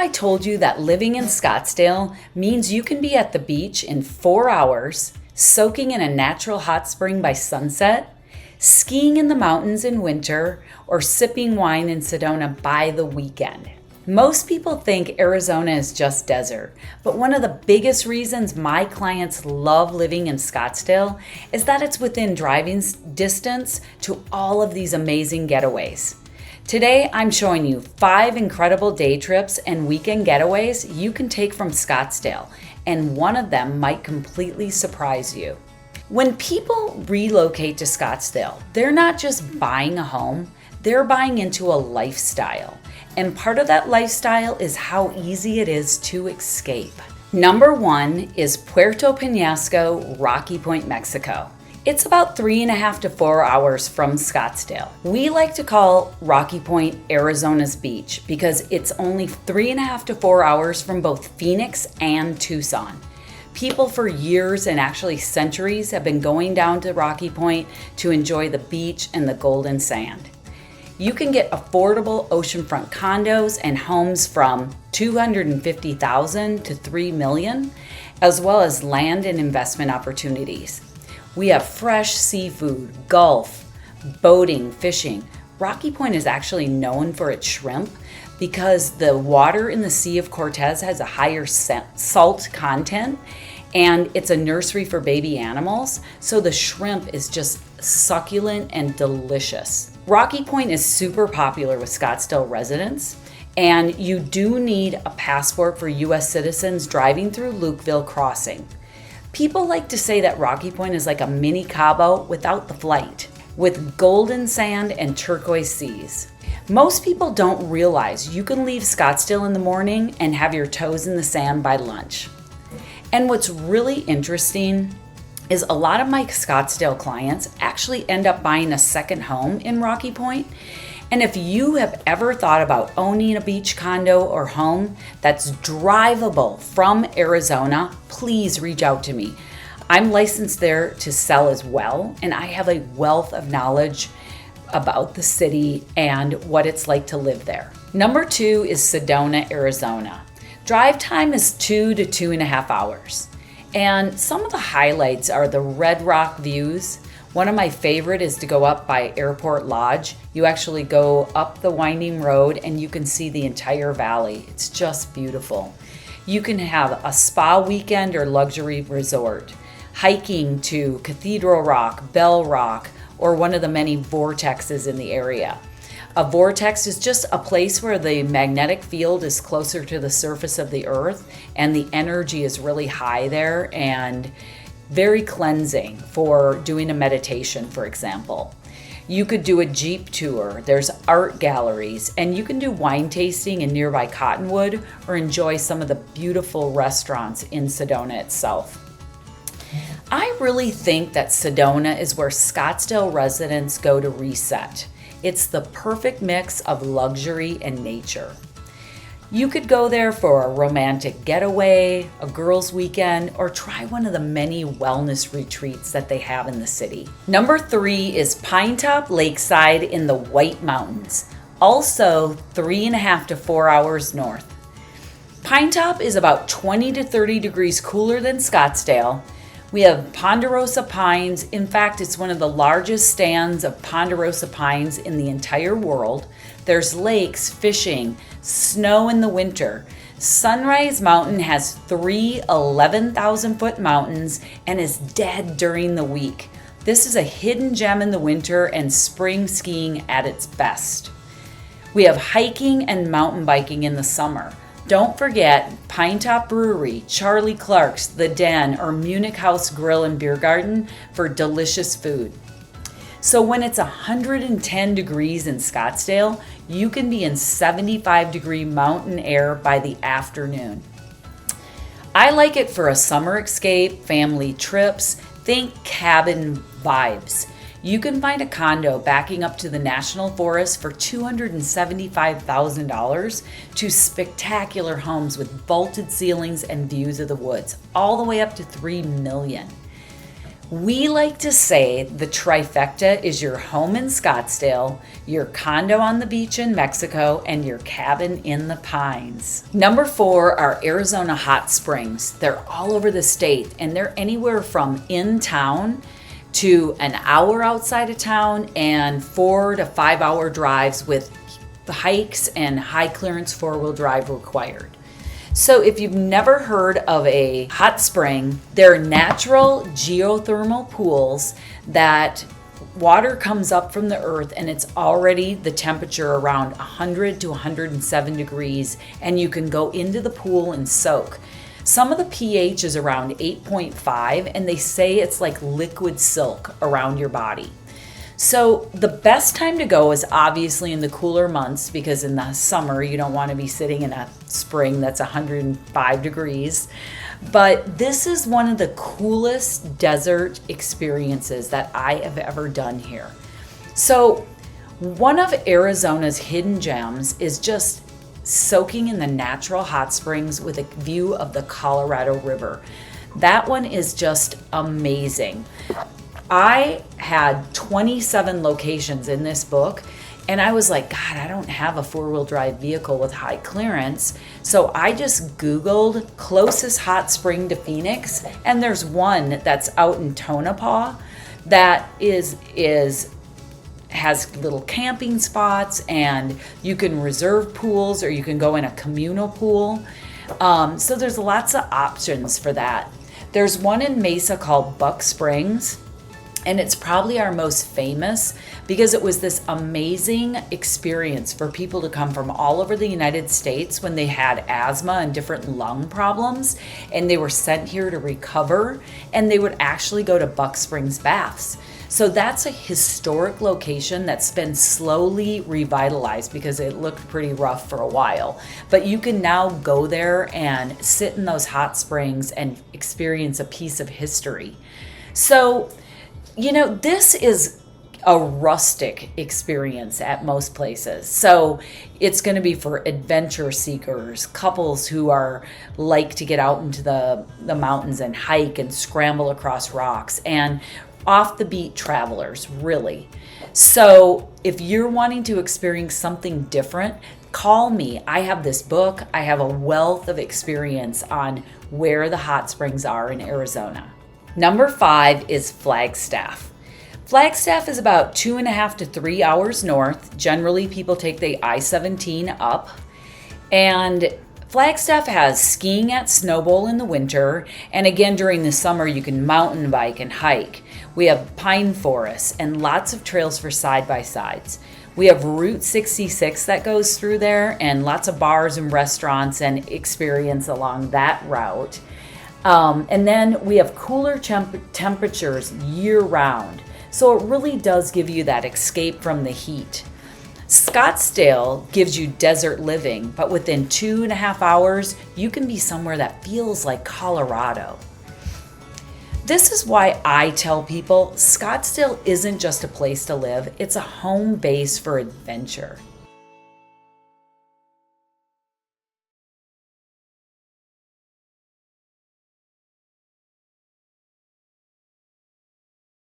I told you that living in Scottsdale means you can be at the beach in 4 hours, soaking in a natural hot spring by sunset, skiing in the mountains in winter, or sipping wine in Sedona by the weekend? Most people think Arizona is just desert, but one of the biggest reasons my clients love living in Scottsdale is that it's within driving distance to all of these amazing getaways. Today, I'm showing you 5 incredible day trips and weekend getaways you can take from Scottsdale, and one of them might completely surprise you. When people relocate to Scottsdale, they're not just buying a home, they're buying into a lifestyle. And part of that lifestyle is how easy it is to escape. Number 1 is Puerto Peñasco, Rocky Point, Mexico. It's about 3.5 to 4 hours from Scottsdale. We like to call Rocky Point Arizona's beach because it's only 3.5 to 4 hours from both Phoenix and Tucson. People for years and actually centuries have been going down to Rocky Point to enjoy the beach and the golden sand. You can get affordable oceanfront condos and homes from $250,000 to $3 million, as well as land and investment opportunities. We have fresh seafood, golf, boating, fishing. Rocky Point is actually known for its shrimp because the water in the Sea of Cortez has a higher salt content, and it's a nursery for baby animals, so the shrimp is just succulent and delicious. Rocky Point is super popular with Scottsdale residents, and you do need a passport for U.S. citizens driving through Lukeville Crossing. People like to say that Rocky Point is like a mini Cabo without the flight, with golden sand and turquoise seas. Most people don't realize you can leave Scottsdale in the morning and have your toes in the sand by lunch. And what's really interesting is a lot of my Scottsdale clients actually end up buying a second home in Rocky Point. And if you have ever thought about owning a beach condo or home that's drivable from Arizona, please reach out to me. I'm licensed there to sell as well, and I have a wealth of knowledge about the city and what it's like to live there. Number 2 is Sedona, Arizona. Drive time is 2 to 2.5 hours. And some of the highlights are the Red Rock views. One of my favorite is to go up by Airport Lodge. You actually go up the winding road and you can see the entire valley. It's just beautiful. You can have a spa weekend or luxury resort, hiking to Cathedral Rock, Bell Rock, or one of the many vortexes in the area. A vortex is just a place where the magnetic field is closer to the surface of the earth and the energy is really high there and very cleansing for doing a meditation, for example. You could do a Jeep tour, there's art galleries, and you can do wine tasting in nearby Cottonwood or enjoy some of the beautiful restaurants in Sedona itself. I really think that Sedona is where Scottsdale residents go to reset. It's the perfect mix of luxury and nature. You could go there for a romantic getaway, a girls' weekend, or try one of the many wellness retreats that they have in the city. Number 3 is Pinetop-Lakeside in the White Mountains, also 3.5 to 4 hours north. Pinetop is about 20 to 30 degrees cooler than Scottsdale. We have ponderosa pines. In fact, it's one of the largest stands of ponderosa pines in the entire world. There's lakes, fishing, snow in the winter. Sunrise Mountain has 3 11,000-foot mountains and is dead during the week. This is a hidden gem in the winter and spring skiing at its best. We have hiking and mountain biking in the summer. Don't forget Pinetop Brewery, Charlie Clark's, The Den, or Munich House Grill and Beer Garden for delicious food. So when it's 110 degrees in Scottsdale, you can be in 75-degree mountain air by the afternoon. I like it for a summer escape, family trips, think cabin vibes. You can find a condo backing up to the National Forest for $275,000 to spectacular homes with vaulted ceilings and views of the woods, all the way up to $3 million. We like to say the trifecta is your home in Scottsdale, your condo on the beach in Mexico, and your cabin in the pines. Number 4 are Arizona hot springs. They're all over the state, and they're anywhere from in town to an hour outside of town and 4 to 5 hour drives with hikes and high clearance 4-wheel drive required. So if you've never heard of a hot spring, they're natural geothermal pools that water comes up from the earth and it's already the temperature around 100 to 107 degrees, and you can go into the pool and soak. Some of the pH is around 8.5, and they say it's like liquid silk around your body. So the best time to go is obviously in the cooler months, because in the summer you don't want to be sitting in a spring that's 105 degrees. But this is one of the coolest desert experiences that I have ever done here. So one of Arizona's hidden gems is just soaking in the natural hot springs with a view of the Colorado River. That one is just amazing. I had 27 locations in this book, and I was like, God, I don't have a 4-wheel drive vehicle with high clearance. So I just Googled closest hot spring to Phoenix, and there's one that's out in Tonopah that has little camping spots, and you can reserve pools or you can go in a communal pool. So there's lots of options for that. There's one in Mesa called Buck Springs, and it's probably our most famous because it was this amazing experience for people to come from all over the United States when they had asthma and different lung problems, and they were sent here to recover, and they would actually go to Buck Springs baths. So that's a historic location that's been slowly revitalized because it looked pretty rough for a while. But you can now go there and sit in those hot springs and experience a piece of history. So, you know, this is a rustic experience at most places. So it's going to be for adventure seekers, couples who are like to get out into the mountains and hike and scramble across rocks, and off the beat travelers, really. So if you're wanting to experience something different, call me. I have this book. I have a wealth of experience on where the hot springs are in Arizona. Number 5 is Flagstaff. Flagstaff is about 2.5 to 3 hours north. Generally, people take the I-17 up. And Flagstaff has skiing at Snow Bowl in the winter. And again, during the summer, you can mountain bike and hike. We have pine forests and lots of trails for side-by-sides. We have Route 66 that goes through there, and lots of bars and restaurants and experience along that route. And then we have cooler temperatures year-round. So it really does give you that escape from the heat. Scottsdale gives you desert living, but within 2.5 hours, you can be somewhere that feels like Colorado. This is why I tell people Scottsdale isn't just a place to live, it's a home base for adventure.